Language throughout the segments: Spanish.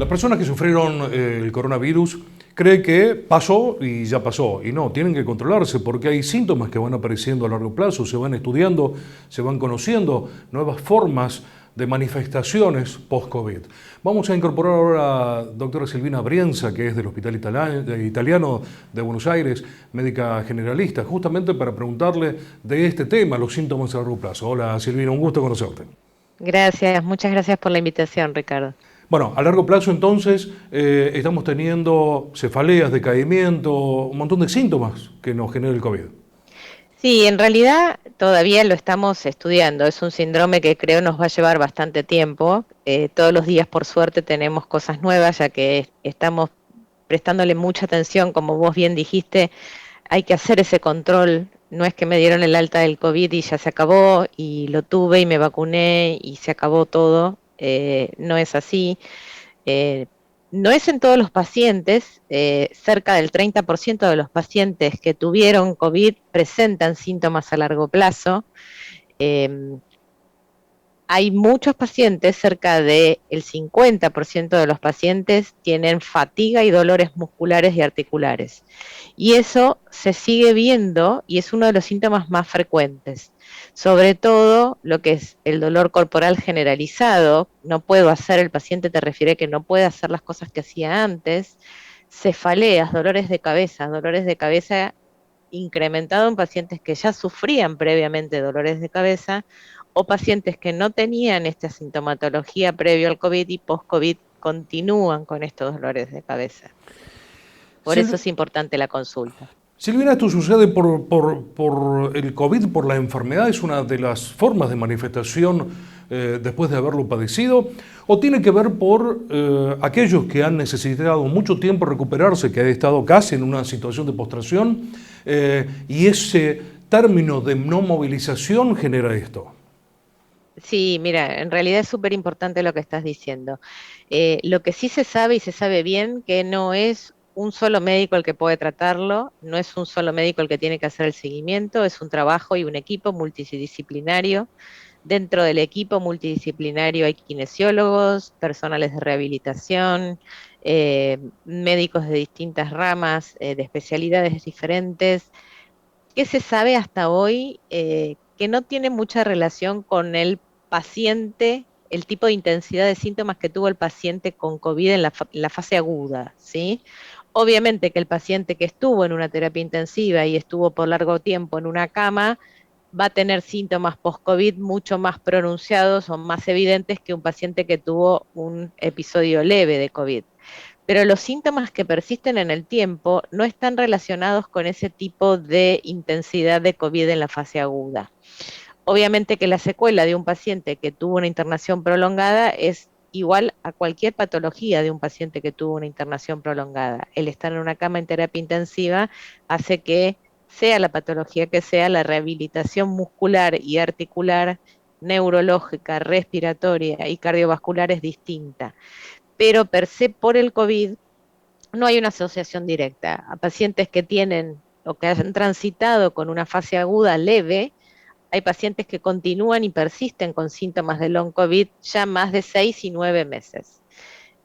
Las personas que sufrieron el coronavirus creen que pasó y ya pasó. Y no, tienen que controlarse porque hay síntomas que van apareciendo a largo plazo, se van estudiando, se van conociendo nuevas formas de manifestaciones post-COVID. Vamos a incorporar ahora a doctora Silvina Brienza, que es del Hospital Italiano de Buenos Aires, médica generalista, justamente para preguntarle de este tema, los síntomas a largo plazo. Hola Silvina, un gusto conocerte. Gracias, muchas gracias por la invitación, Ricardo. Bueno, a largo plazo entonces estamos teniendo cefaleas, decaimiento, un montón de síntomas que nos genera el COVID. Sí, en realidad todavía lo estamos estudiando. Es un síndrome que creo nos va a llevar bastante tiempo. Todos los días, por suerte, tenemos cosas nuevas, ya que estamos prestándole mucha atención, como vos bien dijiste, hay que hacer ese control. No es que me dieron el alta del COVID y ya se acabó, y lo tuve y me vacuné y se acabó todo. No es así. Eh, no es en todos los pacientes, cerca del 30% de los pacientes que tuvieron COVID presentan síntomas a largo plazo. Eh, Hay muchos pacientes, cerca del 50% de los pacientes tienen fatiga y dolores musculares y articulares. Y eso se sigue viendo y es uno de los síntomas más frecuentes. Sobre todo lo que es el dolor corporal generalizado, no puedo hacer, el paciente te refiere que no puede hacer las cosas que hacía antes, cefaleas, dolores de cabeza incrementado en pacientes que ya sufrían previamente dolores de cabeza o pacientes que no tenían esta sintomatología previo al COVID y post-COVID continúan con estos dolores de cabeza. Por eso Sil- es importante la consulta. Silvina, esto sucede por el COVID, por la enfermedad, es una de las formas de manifestación después de haberlo padecido, o tiene que ver por aquellos que han necesitado mucho tiempo recuperarse, que han estado casi en una situación de postración, y ese término de no movilización genera esto. Sí, mira, en realidad es súper importante lo que estás diciendo. Lo que sí se sabe y se sabe bien que no es un solo médico el que puede tratarlo, no es un solo médico el que tiene que hacer el seguimiento, es un trabajo y un equipo multidisciplinario. Dentro del equipo multidisciplinario hay kinesiólogos, personales de rehabilitación, médicos de distintas ramas, de especialidades diferentes. ¿Qué se sabe hasta hoy? Que no tiene mucha relación con el paciente, el tipo de intensidad de síntomas que tuvo el paciente con COVID en la fase aguda, ¿sí? Obviamente que el paciente que estuvo en una terapia intensiva y estuvo por largo tiempo en una cama, va a tener síntomas post-COVID mucho más pronunciados o más evidentes que un paciente que tuvo un episodio leve de COVID. Pero los síntomas que persisten en el tiempo no están relacionados con ese tipo de intensidad de COVID en la fase aguda. Obviamente que la secuela de un paciente que tuvo una internación prolongada es igual a cualquier patología de un paciente que tuvo una internación prolongada. El estar en una cama en terapia intensiva hace que, sea la patología que sea, la rehabilitación muscular y articular, neurológica, respiratoria y cardiovascular es distinta. Pero per se por el COVID no hay una asociación directa. A pacientes que tienen o que han transitado con una fase aguda leve, hay pacientes que continúan y persisten con síntomas de long COVID ya más de 6 y 9 meses.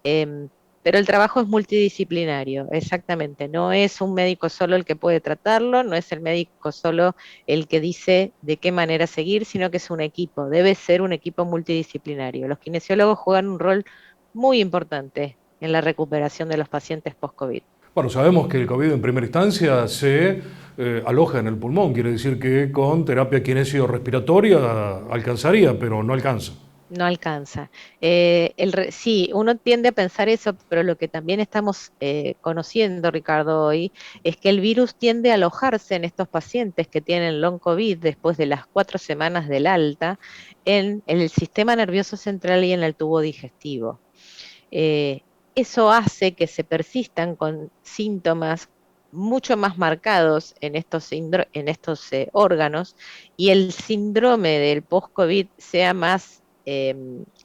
Em, pero el trabajo es multidisciplinario, exactamente. No es un médico solo el que puede tratarlo, no es el médico solo el que dice de qué manera seguir, sino que es un equipo, debe ser un equipo multidisciplinario. Los kinesiólogos juegan un rol muy importante en la recuperación de los pacientes post-COVID. Bueno, sabemos que el COVID en primera instancia se aloja en el pulmón, quiere decir que con terapia respiratoria alcanzaría, pero no alcanza. No alcanza. Sí, uno tiende a pensar eso, pero lo que también estamos conociendo, Ricardo, hoy, es que el virus tiende a alojarse en estos pacientes que tienen long COVID después de las 4 semanas del alta en el sistema nervioso central y en el tubo digestivo. Eh, Eso hace que se persistan con síntomas mucho más marcados en estos órganos y el síndrome del post-COVID sea más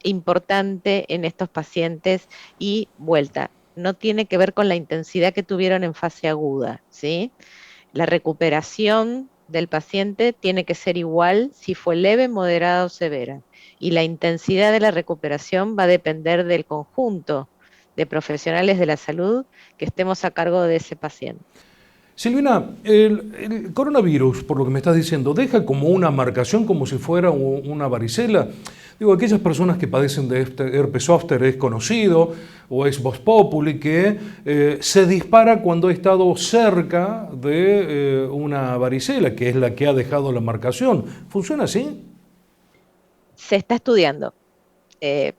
importante en estos pacientes y vuelta. No tiene que ver con la intensidad que tuvieron en fase aguda, ¿sí? La recuperación del paciente tiene que ser igual si fue leve, moderada o severa. Y la intensidad de la recuperación va a depender del conjunto de profesionales de la salud que estemos a cargo de ese paciente. Silvina, el coronavirus, por lo que me estás diciendo, deja como una marcación, como si fuera una varicela. Digo, aquellas personas que padecen de este herpes zóster es conocido o es vox populi, que se dispara cuando ha estado cerca de una varicela, que es la que ha dejado la marcación. ¿Funciona así? Se está estudiando.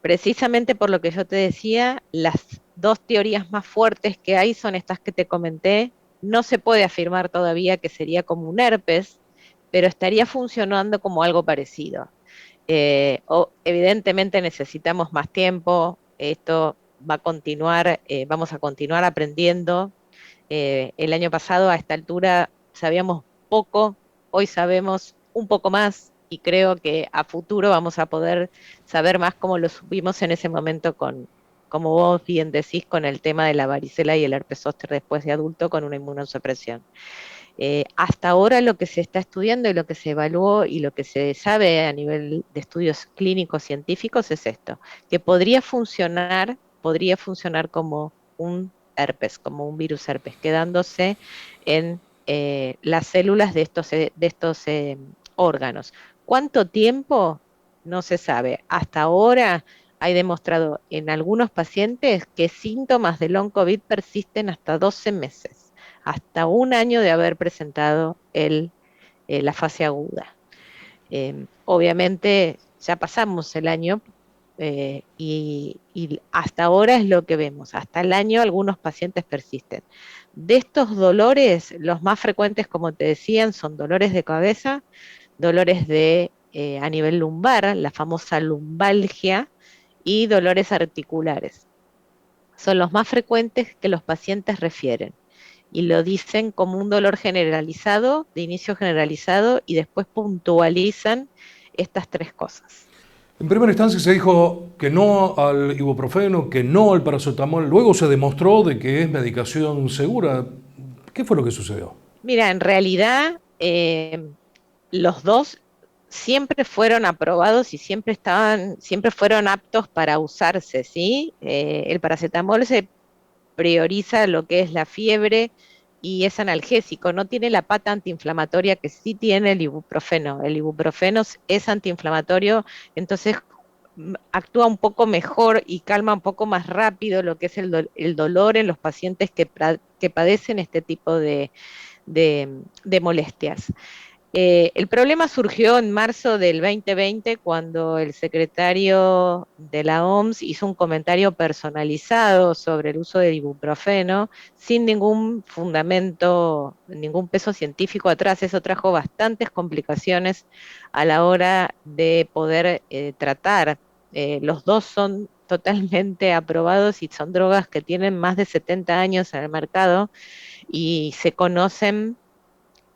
Precisamente por lo que yo te decía, las dos teorías más fuertes que hay son estas que te comenté. No se puede afirmar todavía que sería como un herpes, pero estaría funcionando como algo parecido. Evidentemente necesitamos más tiempo, esto va a continuar, vamos a continuar aprendiendo. El año pasado a esta altura sabíamos poco, hoy sabemos un poco más y creo que a futuro vamos a poder saber más como lo supimos en ese momento como vos bien decís, con el tema de la varicela y el herpes zóster después de adulto con una inmunosupresión. Hasta ahora lo que se está estudiando y lo que se evaluó y lo que se sabe a nivel de estudios clínicos científicos es esto, que podría funcionar como un herpes, como un virus herpes, quedándose en las células de estos órganos. ¿Cuánto tiempo? No se sabe. Hasta ahora hay demostrado en algunos pacientes que síntomas de long COVID persisten hasta 12 meses, hasta un año de haber presentado la fase aguda. Obviamente ya pasamos el año y hasta ahora es lo que vemos. Hasta el año algunos pacientes persisten. De estos dolores, los más frecuentes, como te decían, son dolores de cabeza, dolores a nivel lumbar, la famosa lumbalgia, y dolores articulares. Son los más frecuentes que los pacientes refieren y lo dicen como un dolor generalizado, de inicio generalizado, y después puntualizan estas tres cosas. En primera instancia se dijo que no al ibuprofeno, que no al paracetamol. Luego se demostró de que es medicación segura. ¿Qué fue lo que sucedió? Mira, en realidad los dos siempre fueron aprobados y siempre fueron aptos para usarse, ¿sí? El paracetamol se prioriza lo que es la fiebre y es analgésico, no tiene la pata antiinflamatoria que sí tiene el ibuprofeno. El ibuprofeno es antiinflamatorio, entonces actúa un poco mejor y calma un poco más rápido lo que es el dolor en los pacientes que padecen este tipo de molestias. El problema surgió en marzo del 2020 cuando el secretario de la OMS hizo un comentario personalizado sobre el uso de ibuprofeno sin ningún fundamento, ningún peso científico atrás. Eso trajo bastantes complicaciones a la hora de poder tratar. Los dos son totalmente aprobados y son drogas que tienen más de 70 años en el mercado y se conocen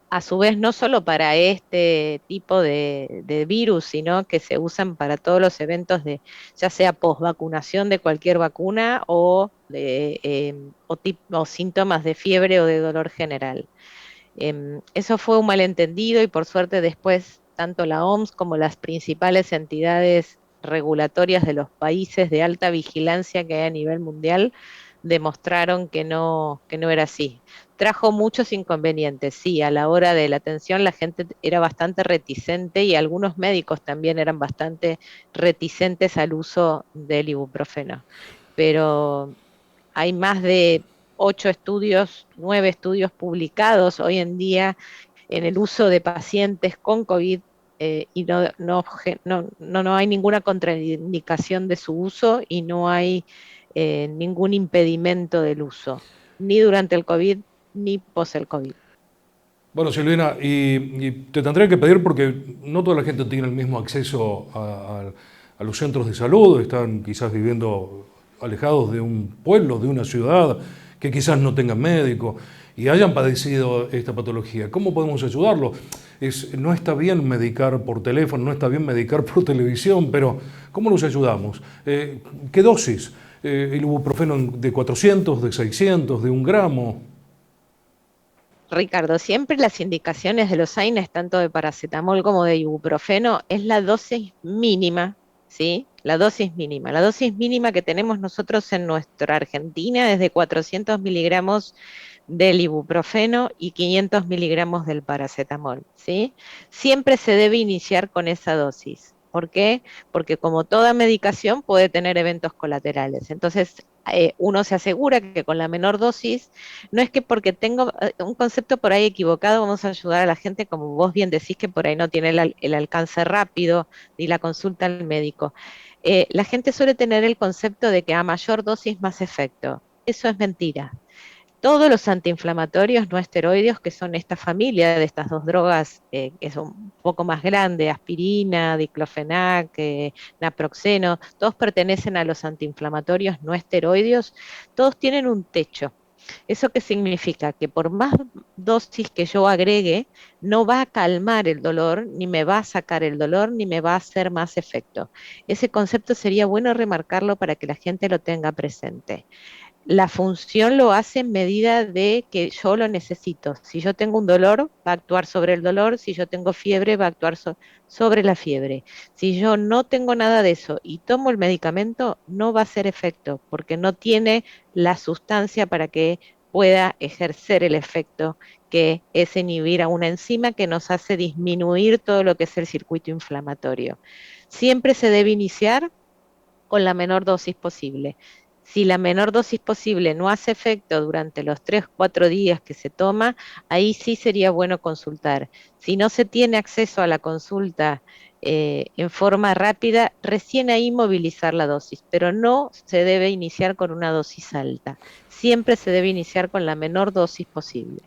a su vez no solo para este tipo de virus, sino que se usan para todos los eventos de, ya sea posvacunación de cualquier vacuna o síntomas de fiebre o de dolor general. Eso fue un malentendido y por suerte después tanto la OMS como las principales entidades regulatorias de los países de alta vigilancia que hay a nivel mundial demostraron que no era así. Trajo muchos inconvenientes, sí, a la hora de la atención la gente era bastante reticente y algunos médicos también eran bastante reticentes al uso del ibuprofeno. Pero hay más de 8 estudios, 9 estudios publicados hoy en día en el uso de pacientes con COVID y no hay ninguna contraindicación de su uso y no hay ningún impedimento del uso, ni durante el COVID ni post el COVID. Bueno, Silvina, y te tendría que pedir porque no toda la gente tiene el mismo acceso a los centros de salud, están quizás viviendo alejados de un pueblo, de una ciudad, que quizás no tengan médico y hayan padecido esta patología. ¿Cómo podemos ayudarlos? No está bien medicar por teléfono, no está bien medicar por televisión, pero ¿cómo los ayudamos? ¿Qué dosis? ¿El ibuprofeno de 400, de 600, de 1 gramo? Ricardo, siempre las indicaciones de los AINES, tanto de paracetamol como de ibuprofeno, es la dosis mínima, ¿sí? la dosis mínima. La dosis mínima que tenemos nosotros en nuestra Argentina es de 400 miligramos del ibuprofeno y 500 miligramos del paracetamol, ¿sí? Siempre se debe iniciar con esa dosis. ¿Por qué? Porque como toda medicación puede tener eventos colaterales. Entonces, uno se asegura que con la menor dosis, no es que porque tengo un concepto por ahí equivocado, vamos a ayudar a la gente, como vos bien decís, que por ahí no tiene el alcance rápido ni la consulta al médico. La gente suele tener el concepto de que a mayor dosis más efecto. Eso es mentira. Todos los antiinflamatorios no esteroideos, que son esta familia de estas dos drogas, que son un poco más grandes, aspirina, diclofenac, naproxeno, todos pertenecen a los antiinflamatorios no esteroideos, todos tienen un techo. ¿Eso qué significa? Que por más dosis que yo agregue, no va a calmar el dolor, ni me va a sacar el dolor, ni me va a hacer más efecto. Ese concepto sería bueno remarcarlo para que la gente lo tenga presente. La función lo hace en medida de que yo lo necesito. Si yo tengo un dolor, va a actuar sobre el dolor. Si yo tengo fiebre, va a actuar sobre la fiebre. Si yo no tengo nada de eso y tomo el medicamento, no va a hacer efecto porque no tiene la sustancia para que pueda ejercer el efecto que es inhibir a una enzima que nos hace disminuir todo lo que es el circuito inflamatorio. Siempre se debe iniciar con la menor dosis posible. Si la menor dosis posible no hace efecto durante los 3 o 4 días que se toma, ahí sí sería bueno consultar. Si no se tiene acceso a la consulta en forma rápida, recién ahí movilizar la dosis, pero no se debe iniciar con una dosis alta. Siempre se debe iniciar con la menor dosis posible.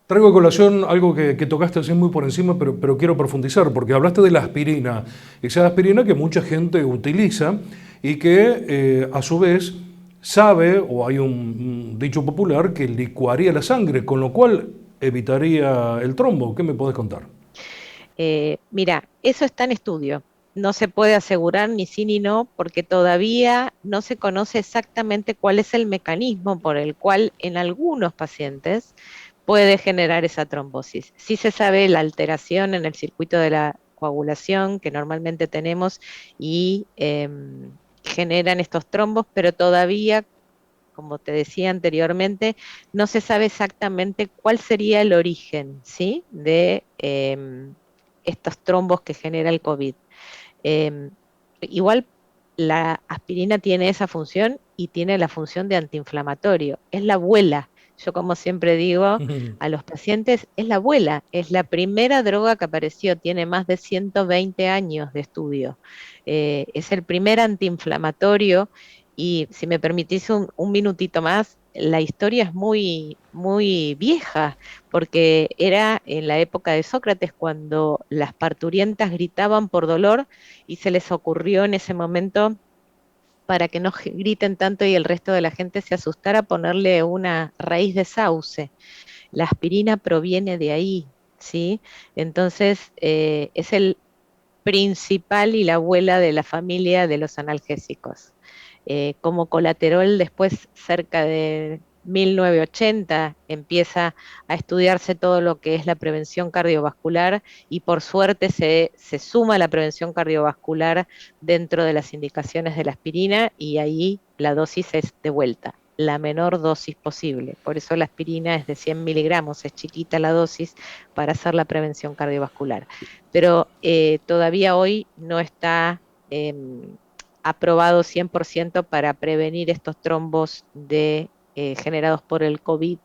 Traigo a colación algo que tocaste así muy por encima, pero quiero profundizar, porque hablaste de la aspirina, esa aspirina que mucha gente utiliza y que a su vez sabe, o hay un dicho popular, que licuaría la sangre, con lo cual evitaría el trombo. ¿Qué me podés contar? Mira, eso está en estudio. No se puede asegurar ni sí ni no, porque todavía no se conoce exactamente cuál es el mecanismo por el cual en algunos pacientes puede generar esa trombosis. Sí se sabe la alteración en el circuito de la coagulación que normalmente tenemos y generan estos trombos, pero todavía, como te decía anteriormente, no se sabe exactamente cuál sería el origen, ¿sí? De estos trombos que genera el COVID. Em, Igual la aspirina tiene esa función y tiene la función de antiinflamatorio. Es la abuela. Yo como siempre digo a los pacientes, es la abuela, es la primera droga que apareció, tiene más de 120 años de estudio. Es el primer antiinflamatorio y si me permitís un minutito más, la historia es muy, muy vieja porque era en la época de Sócrates cuando las parturientas gritaban por dolor y se les ocurrió en ese momento, para que no griten tanto y el resto de la gente se asustara, ponerle una raíz de sauce. La aspirina proviene de ahí, ¿sí? Entonces, es el principal y la abuela de la familia de los analgésicos. Como colateral, después, cerca de 1980, empieza a estudiarse todo lo que es la prevención cardiovascular y por suerte se suma la prevención cardiovascular dentro de las indicaciones de la aspirina y ahí la dosis es de vuelta, la menor dosis posible. Por eso la aspirina es de 100 miligramos, es chiquita la dosis para hacer la prevención cardiovascular. Pero todavía hoy no está aprobado 100% para prevenir estos trombos generados por el COVID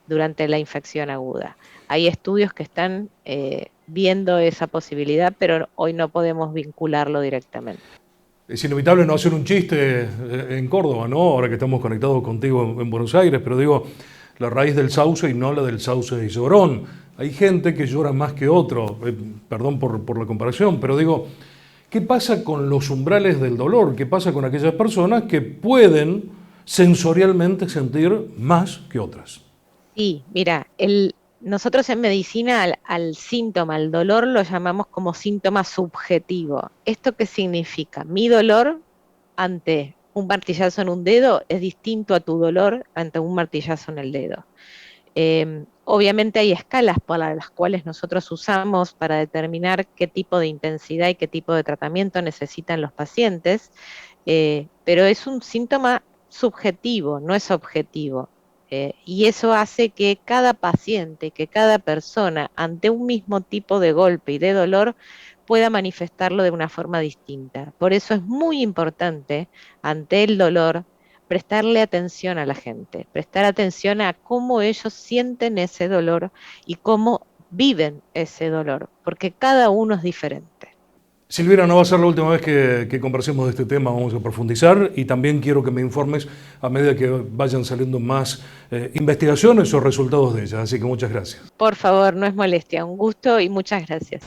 durante la infección aguda. Hay estudios que están viendo esa posibilidad, pero hoy no podemos vincularlo directamente. Es inevitable no hacer un chiste en Córdoba, ¿no? Ahora que estamos conectados contigo en Buenos Aires, pero digo, la raíz del sauce y no la del sauce y llorón. Hay gente que llora más que otro, perdón por la comparación, pero digo, ¿qué pasa con los umbrales del dolor? ¿Qué pasa con aquellas personas que pueden sensorialmente sentir más que otras? Sí, mira, nosotros en medicina al síntoma, al dolor, lo llamamos como síntoma subjetivo. ¿Esto qué significa? Mi dolor ante un martillazo en un dedo es distinto a tu dolor ante un martillazo en el dedo. Obviamente hay escalas para las cuales nosotros usamos para determinar qué tipo de intensidad y qué tipo de tratamiento necesitan los pacientes, pero es un síntoma subjetivo, no es objetivo. Y eso hace que cada paciente, que cada persona, ante un mismo tipo de golpe y de dolor, pueda manifestarlo de una forma distinta. Por eso es muy importante, ante el dolor, prestarle atención a la gente, prestar atención a cómo ellos sienten ese dolor y cómo viven ese dolor, porque cada uno es diferente. Silvina, no va a ser la última vez que conversemos de este tema, vamos a profundizar y también quiero que me informes a medida que vayan saliendo más investigaciones o resultados de ellas, así que muchas gracias. Por favor, no es molestia, un gusto y muchas gracias.